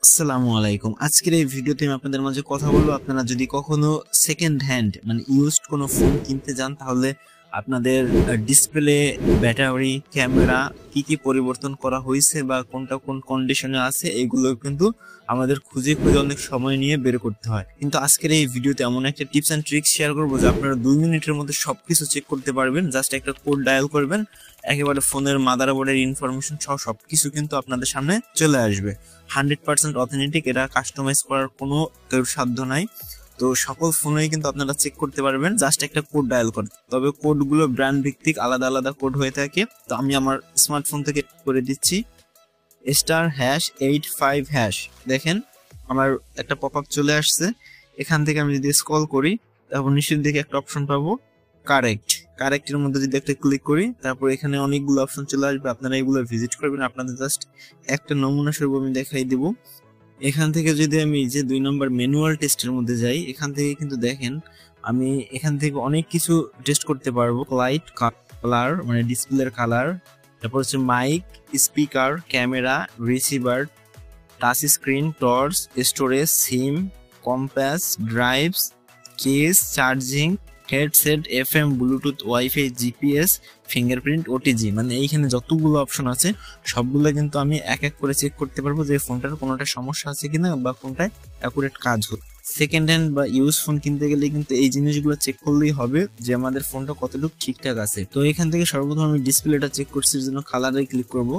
আসসালামু আলাইকুম। আজকের এই ভিডিওতে আমি আপনাদের মাঝে কথা বলবো, আপনারা যদি কখনো সেকেন্ড হ্যান্ড মানে ইউজড কোনো ফোন কিনতে যান তাহলে আপনাদের ডিসপ্লে, ব্যাটারি, ক্যামেরা কি পরিবর্তন করা হয়েছে বা কোনটা কোন কন্ডিশনে আছে এগুলো কিন্তু আমাদের খুঁজে অনেক সময় নিয়ে বের করতে হয়। কিন্তু আজকের এই ভিডিওতে এমন একটা টিপস অ্যান্ড ট্রিক্স শেয়ার করবো যে আপনারা 2 মিনিটের মধ্যে সবকিছু চেক করতে পারবেন। জাস্ট একটা কোড ডায়াল করবেন, একেবারে ফোনের মাদারবোর্ডের ইনফরমেশন সহ সবকিছু কিন্তু আপনাদের সামনে চলে আসবে। 100% অথেন্টিক, এটা কাস্টমাইজ করার কোনো সাধ্য নাই। তো সকল ফোনেই কিন্তু আপনারা চেক করতে পারবেন জাস্ট একটা কোড ডায়াল করে। তবে কোডগুলো ব্র্যান্ড ভিত্তিক আলাদা আলাদা কোড হয়ে থাকে। তো আমি আমার স্মার্টফোন থেকে করে দিচ্ছি *85#। দেখেন আমার একটা পপ আপ চলে আসছে। এখান থেকে আমি যদি স্ক্রল করি তারপর নিচের দিকে একটা অপশন পাবো কারেক্টের মধ্যে যদি একটা ক্লিক করি তারপর এখানে অনেকগুলো অপশন চলে আসবে, আপনারা এগুলো ভিজিট করবেন। আপনাদের জাস্ট একটা নমুনা স্বরূপ আমি দেখাই দিব। এখান থেকে যদি আমি যে 2 নম্বর ম্যানুয়াল টেস্টের মধ্যে যাই, এখান থেকে কিন্তু দেখেন আমি এখান থেকে অনেক কিছু টেস্ট করতে পারবো। লাইট, কালার মানে ডিসপ্লের কালার, তারপর হচ্ছে mic, speaker, camera, receiver, touch screen, torch, storage, SIM, compass, drives, case, charging, headset, FM, Bluetooth, wifi, GPS, fingerprint, OTG, মানে এইখানে যতগুলো অপশন আছে সবগুলো কিন্তু আমি এক এক করে চেক করতে পারবো যে ফোনটার কোনোটা সমস্যা আছে কিনা বা কোনটায় অ্যাকুরেট কাজ হচ্ছে। সেকেন্ড হ্যান্ড বা ইউজ ফোন কিনতে গেলে কিন্তু এই জিনিসগুলো চেক করলেই হবে যে আমাদের ফোনটা কতটুকু ঠিকঠাক আছে। তো এখান থেকে সর্বপ্রথম আমি ডিসপ্লেটা চেক করছি, জন্য কালারে ক্লিক করব।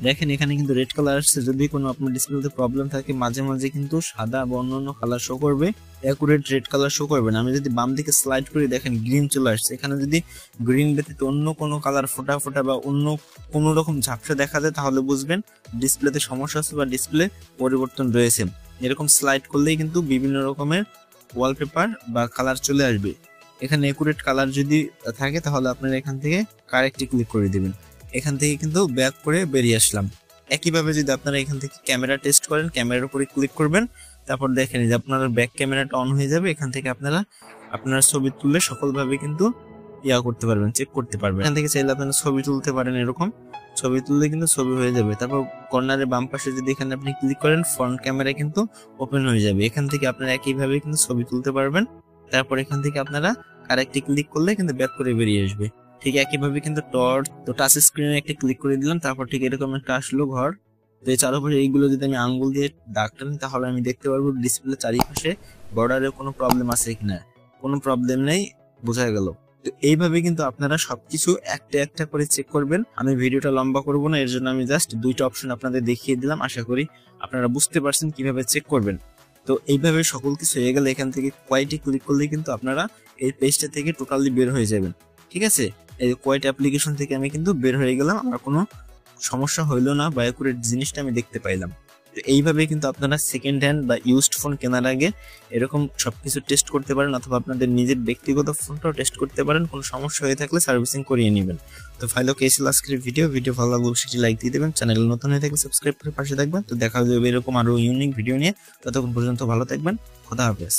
দেখেন এখানে কিন্তু রেড কালার আসছে। যদি কোনো আপনার ডিসপ্লেতে প্রবলেম থাকে মাঝে মাঝে কিন্তু সাদা বা অন্যান্য কালার শো করবে, অ্যাকুরেট রেড কালার শো করবে না। আমি যদি বাম দিকে স্লাইড করি দেখেন গ্রিন চলে আসছে। এখানে যদি গ্রিন ব্যতীত অন্য কোনো কালার ফোটা ফোটা বা অন্য কোনো রকম ঝাপসা দেখা যায় তাহলে বুঝবেন ডিসপ্লেতে সমস্যা আছে বা ডিসপ্লে পরিবর্তন রয়েছে। এরকম স্লাইড করলেই কিন্তু বিভিন্ন রকমের ওয়ালপেপার বা কালার চলে আসবে। এখানে অ্যাকুরেট কালার যদি থাকে তাহলে আপনারা এখান থেকে কারেক্টে ক্লিক করে দিবেন। এখান থেকে কিন্তু ব্যাক করে বেরিয়ে আসলাম। একইভাবে যদি আপনারা এখান থেকে ক্যামেরা টেস্ট করেন, ক্যামেরার উপরে ক্লিক করবেন, তারপর দেখেন যে আপনার ব্যাক ক্যামেরাটা অন হয়ে যাবে। এখান থেকে আপনারা আপনার ছবি তুললে সকলভাবে কিন্তু করতে পারবেন, চেক করতে পারবেন। এখান থেকে চাইলে আপনারা ছবি তুলতে পারেন, এরকম ছবি তুললে কিন্তু ছবি হয়ে যাবে। তারপর কর্নারের বাম পাশে যদি এখানে আপনি ক্লিক করেন ফ্রন্ট ক্যামেরা কিন্তু ওপেন হয়ে যাবে। এখান থেকে আপনারা একইভাবে কিন্তু ছবি তুলতে পারবেন। তারপর এখান থেকে আপনারা আরেকটি ক্লিক করলে কিন্তু ব্যাক করে বেরিয়ে আসবে। ঠিক একইভাবে কিন্তু টাচ স্ক্রিনে একটা ক্লিক করে দিলাম, তারপর ঠিক এরকম একটা আসলো ঘর। তো এই চারপাশে এইগুলো যদি আমি আঙ্গুল দিয়ে দাগ টানি তাহলে আমি দেখতে পারবো ডিসপ্লে চারিপাশে বর্ডারে কোনো প্রবলেম আছে কিনা। কোনো প্রবলেম নেই, বোঝা গেল। তো এইভাবে কিন্তু আপনারা সবকিছু একটা একটা করে চেক করবেন। আমি ভিডিওটা লম্বা করব না, এর জন্য আমি জাস্ট 2টা অপশন আপনাদের দেখিয়ে দিলাম। আশা করি আপনারা বুঝতে পারছেন কিভাবে চেক করবেন। তো এইভাবে সকল কিছু হয়ে গেলে এখান থেকে কোয়াইটি ক্লিক করলে কিন্তু আপনারা এই পেজটা থেকে টোটালি বের হয়ে যাবেন। ঠিক আছে, এই কোয়াইট অ্যাপ্লিকেশন থেকে আমি কিন্তু বের হয়ে গেলাম, আমার কোনো সমস্যা হইলো না বা অ্যাকুরেট জিনিসটা আমি দেখতে পাইলাম। তো এইভাবে কিন্তু আপনারা সেকেন্ড হ্যান্ড বা ইউজড ফোন কেনার আগে এরকম সবকিছু টেস্ট করতে পারেন, অথবা আপনাদের নিজের ব্যক্তিগত ফোনটাও টেস্ট করতে পারেন। কোনো সমস্যা হয়ে থাকলে সার্ভিসিং করিয়ে নেবেন। তো ফাইলো কেসিল আজকের ভিডিও ভালো লাগলে অবশ্যই লাইক দিয়ে দেবেন। চ্যানেল নতুন হয়ে থাকলে সাবস্ক্রাইব করে পাশে থাকবেন। তো দেখা যাবে এরকম আরো ইউনিক ভিডিও নিয়ে। ততক্ষণ পর্যন্ত ভালো থাকবেন। খোদা হাফেজ।